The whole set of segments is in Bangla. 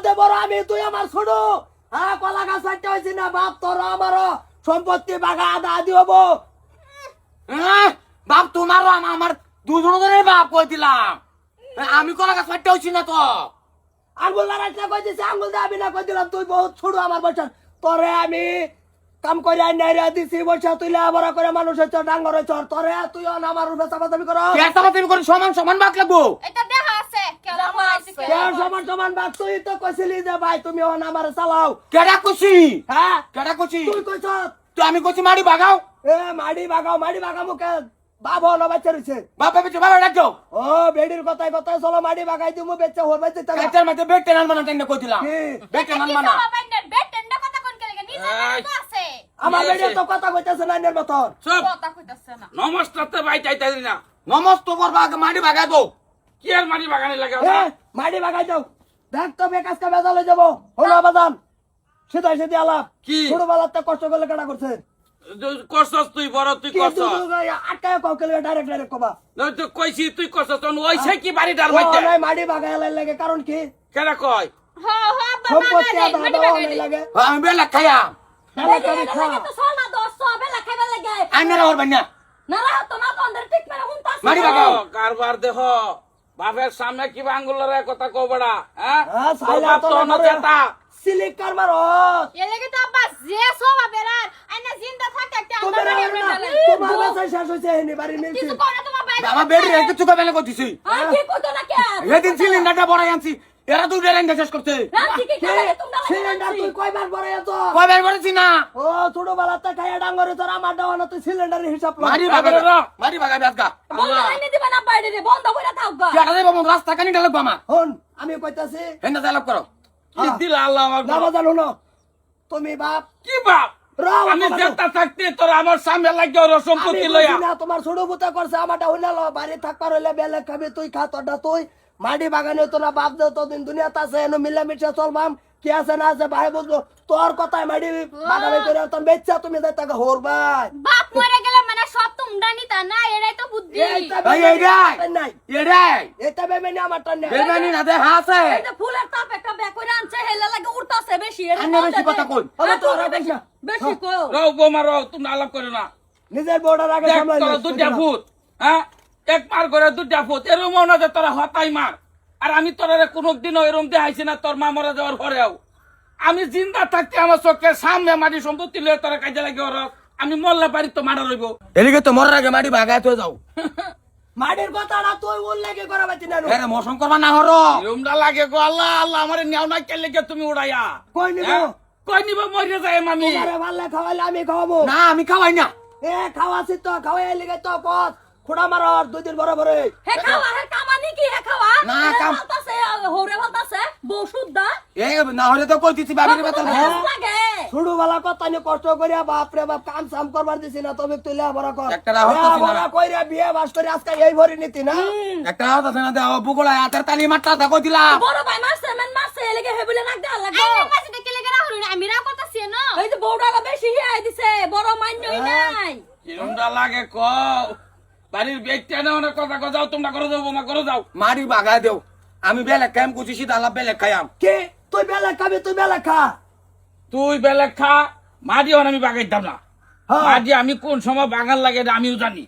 মধ্যে বড় আমি তুই আমার ছোট হ্যাঁ কলা গাছ ফাটতে হয়েছি না বাপ তোর আমারও সম্পত্তি বাগা আদা আদি হবো বাপ তোমারও আমার দুজনের বাপ কই দিলাম আমি কলা গাছ ফাটতে হচ্ছি না তো আঙ্গুল নাড়াইতে কই দিছি আঙ্গুল দাবি না কই দিলাম তুই বহুত ছোট আমার বয়স তোরে আমি কাম করে আইনাইরা দিছি বয়স তুইলে বড় করে মানুষ হচ্ছে ডাঙ্গর হচ্ছে তোরে তুই আমার উপরে চাপাচাপি কর তুমি করে সমান সমান বাক লাগবো এটা দেখা আছে সমান সমান বাপ তুই তো কইছিলি যে ভাই তুমি আমার চালাও কেডা কইছি হ্যাঁ কেডা কইছি তুই কইছ তুই আমি কইছি মাড়ি বাগাও মাড়ি বাগা মুখে বাবা হলো বাচ্চা রয়েছে বাবা বেচে বাবা ডাকো ও বেডির কথায় কথায় চলো মাড়ি বাগাই দিমু বেচে হর বাচ্চা কাটার মধ্যে বেট টেনান বানা টাইনা কই দিলাম বেট টেনান বানা বেট টেন্ডা কথা কোন কে লাগে নিজে তো আছে আমার বেডির তো কথা কইতাছে না এর মতন চুপ কথা কইতাছে না নমস্কার তো ভাই চাইতাছি না নমস্ত করবা মাড়ি বাগাই দো কি আর মারি বাগানে লাগে মাড়ি বাগাই দাও দেখ তো বেকাজ কা বেজালে যাব হলো বাদান সেটাই সেটি আলাপ কি? ছোটবেলাতে কষ্ট করলে কেনা করছে করছস তুই বড় তুই করছস আটকায় কৌকেলে ডাইরেক্ট কবা তুই কইছি তুই করছস তখন ওইছে কি বাড়ি ডার ও মাইতে নাই মাড়ি বাগাই লাগে কারণ কি কেডা কয় হ হ আব্বা সম্পত্তি আদা মাটি আদা বাগাই নাই লাগে আমি বেলা খায়া তাহলে কবি খা তো সোনা 200 বেলা খাইবা লাগে আমি না হর বান্না না না তো না বন্ধের ঠিক মেরে হুনতাছ মাটি বাগাও কারবার দেখ বাপের সামনে কি বাঙ্গুলার কথা কও বড়া হ্যাঁ হ্যাঁ, সাইলা বাপ তো তো না না দেতা সিলিক কার মারো এ লাগে তো আব্বা যে সোবা বেরার আইনা জিন্দা থাকে একটা তোমার আমরা তোমার বাসায় শেষ হইছে এনে বাড়ি মিলছি কিছু করে তোমার ভাই আমার বেড রে কিছু কবে লাগো দিছি আর কি কইতো না কে এদিন সিলিন্ডারটা বড়াই আনছি এরা দুই ডেরেন শেষ করতে রাখছি কি করে তোমরা সিলিন্ডার তুই কয়বার বড় এত কয়বার বড়ছি না ও ছোটবেলাতে খাইয়া ডাঙ্গরে তোর আমার দেওয়া তুই সিলিন্ডারের হিসাব লা মারি বাগাই মারি বাগাই বাজগা বন্ধ আইনে দিবা না বাইরে রে বন্ধ কইরা থাকবা কেডা দেব বন্ধ রাস্তা কানি ডালক আমার হন আমি কইতাছি হেন ডালক করো কি দিল আল্লাহ আমার না জানো না তুমি বাপ কি বাপ রাও আমি যেটা থাকতে তোর আমার সামনে লাগে ওর সম্পত্তি লইয়া না তোমার ছোট বুতা করছে আমারটা হইলা ল বাড়ি থাকবার হইলে বেলে খাবি তুই খা তোরটা তুই মাটি বাগানে তো না বাপ দেও তো দিন দুনিয়াতে আছে এনো মিলামিশা চলবাম কি আছে না আছে ভাই বুঝলো তোর কথায় মাটি বাগানে করে তোর বেচ্চা তুমি যাই তাকে হর ভাই বাপ মরে গেলে মানে সব তোমরা নিতা না এরাই তো বুদ্ধি নাই এডাই এটা বেমেনি আমারটা নেই বেমানি না দে হাসে এই যে ফুলের তাপ একটা ব্যাগ করে আনছে হেলে লাগে উড়তাছে বেশি আন্নে বেশি কথা কই আরে তোরা কইছা বেশি কও রও বোমা রও তুমি আলাপ করো না নিজের বড় আগে দেখ সামলাই তোরা দুইটা ভূত হ্যাঁ এক মার করে দুইটা ভূত এরম মনে যে তোরা হতাই মার আর আমি তোরা কোনোদিনও এরম দেখাইছি না তোর মা মরা যাওয়ার পরেও আমি জিন্দা থাকতে আমার চোখের সামনে মাটি সম্পত্তি লয়ে তোরা কাজে লাগে ওর আমি মরলে বাড়ি তো মারা রইব এদিকে তো মরার আগে মাটি বাগাই তো যাও মাটির কথাটা তুই উল্লেখ করা পাচ্ছি না এরে মশন করবা না হর এরমটা লাগে গো আল্লাহ আল্লাহ আমার নেও না কেলে গে তুমি উড়াইয়া কই নিব হ্যাঁ? কই নিব মরে যায় মামি আরে ভালো খাওয়াইলে আমি খাওয়াবো না আমি খাওয়াই না এ খাওয়াছি তো খাওয়াই লিগে তো পথ খুড়া মারর দুই দিন বড় হে খাওয়া হে কামানি কি হে খাওয়া না, কাম। বলতাছে হোরে বলতাছে বসুদা এ না হলে তো কই দিছি বাবির বেতন লাগে শুরু বেলা কথা নিয়ে কষ্ট করিয়া বাপ রে বাপ কাম সাম করবার দিছি না তবে তুই লেখাপড়া কর একটা রাহত তো ছিল না। লেখাপড়া কইরা বিয়ে বাস করে আজকে এই ভরি নীতি না একটা হাত আছে না দাও বুগলা হাতের তালি মারতা তা কই দিলাম বড় ভাই মারছে মেন মারছে এলাকে হেবুলে নাক দেয়া লাগবে আইনে মাঝে দেখে লেগে রাহুল আমি রাও করতেছি না এই যে বউডালা বেশি হিয়াই দিছে বড় মান্যই নাই এরমটা লাগে কও বাড়ির ব্যক্তি না অনেক কথা যাও তোমরা করে যাও বোমা করে যাও মারি বাগাই দেও আমি বেলে কাম কুছি সিধা লাভ বেলে খায়াম কে তুই বেলা খাবি তুই বেলা খা তুই বেলে খা মাটি আমি বাগাইতাম না হ্যাঁ। মাটি আমি কোন সময় বাগান লাগে এটা আমিও জানি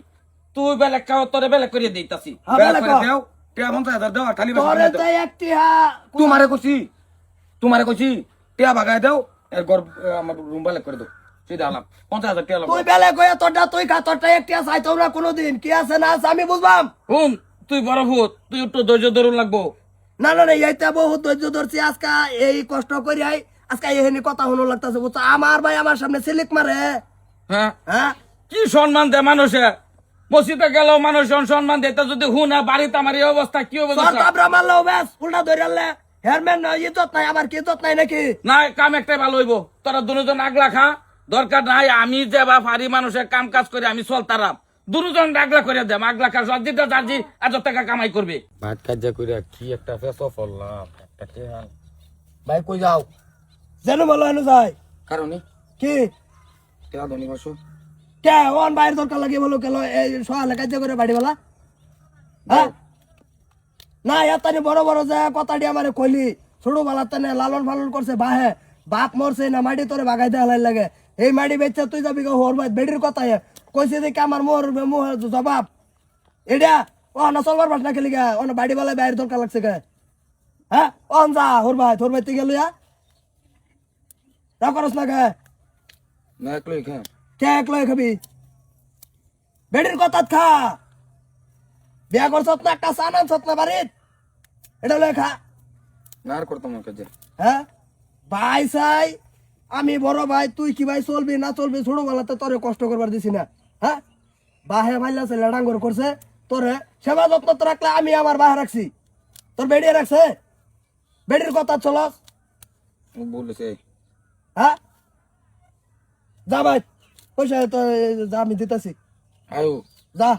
তুই বেলে খাও তোরে বেলে করে দিতাছি হ্যাঁ, বেলে বেলা করে খা। দেও টিয়া 50,000 দাও খালি তোরে তো একটি হা তোমারে কইছি টিয়া বাগাই দেও এর ঘর আমার রুম বেলে করে দাও সিধা লাভ 50,000 টিয়া লাভ তুই বেলা কইয়া তোরটা তুই খা তোরটা একটি চাই তোমরা কোনোদিন কি আছে না আছে আমি বুঝবাম হুম তুই বড় ভূত তুই একটু ধৈর্য ধরুন লাগবো না না না এইটা বহুত ধৈর্য ধরছি আজকে এই কষ্ট করি আজকে এখানে কথা হলো লাগতেছে বুঝছো আমার ভাই আমার সামনে সিলিক মারে হ্যাঁ হ্যাঁ কি সম্মান দেয় মানুষে মসজিদে গেল মানুষ সম্মান দেয় তা যদি হুন বাড়িতে আমার এই অবস্থা কি হবে তোর তাবরা মারলো ব্যাস উল্টা ধরে আনলে হেয়ারম্যান ইজ্জত নাই আমার কি ইজ্জত নাই নাকি না কাম একটাই ভালো হইব তোরা দুজন আগলা খা দরকার নাই আমি যে বা ফারি মানুষের কাম কাজ করে আমি চলতারাম দুজন আগলা করে দেম আগলা খা সজ্জিটা চার্জি 1000 টাকা কামাই করবে ভাত কাজা কইরা কি একটা ফেসো ফললাম একটা টিয়া ভাই কই যাও যেন বলো এনে যাই কারণে কি টিয়া ধনী বসো কে ওন বাইরের দরকার লাগে বলো কেন এই সকালে কাজ করে বাড়ি বেলা হ্যাঁ না এতানি বড় বড় যে কথাটি আমারে কইলি ছোট বেলাতে নে লালন পালন করছে বাহে বাপ মরছে না মাটি তোরে বাগাই দেওয়া লাগে এই মাটি বেচা তুই যাবি গো হোর ভাই বেডির কথা কইছে দেখি আমার মোর জবাব এটা ও না চলবার পাস না খেলি গা ও না বাড়ি বেলায় বাইরে দরকার লাগছে গে হ্যাঁ অন যা হোর ভাই তোর ভাই তুই গেল রাগ করস না গে না একলাই খা কে একলাই খাবি বেডির কথা খা বিয়া করছত না একটা সান আনছত না বাড়িত এটা লয়ে খা না আর করতাম না কাজে হ্যাঁ ভাই চাই আমি বড় ভাই তুই কি ভাই চলবি না চলবি ছোট বেলাতে তোরে কষ্ট করবার দিছি না হ্যাঁ বাহে ভাইলা ছেলে ডাঙ্গর করছে তোরে সেবা যত্ন তো রাখলে আমি আমার বাহে রাখছি তোর বেড়িয়ে রাখছে বেড়ির কথা চলস ও বলেছে হ্যাঁ যা ভাই পয়সা তো যা আমি দিতেছি আয়ো যা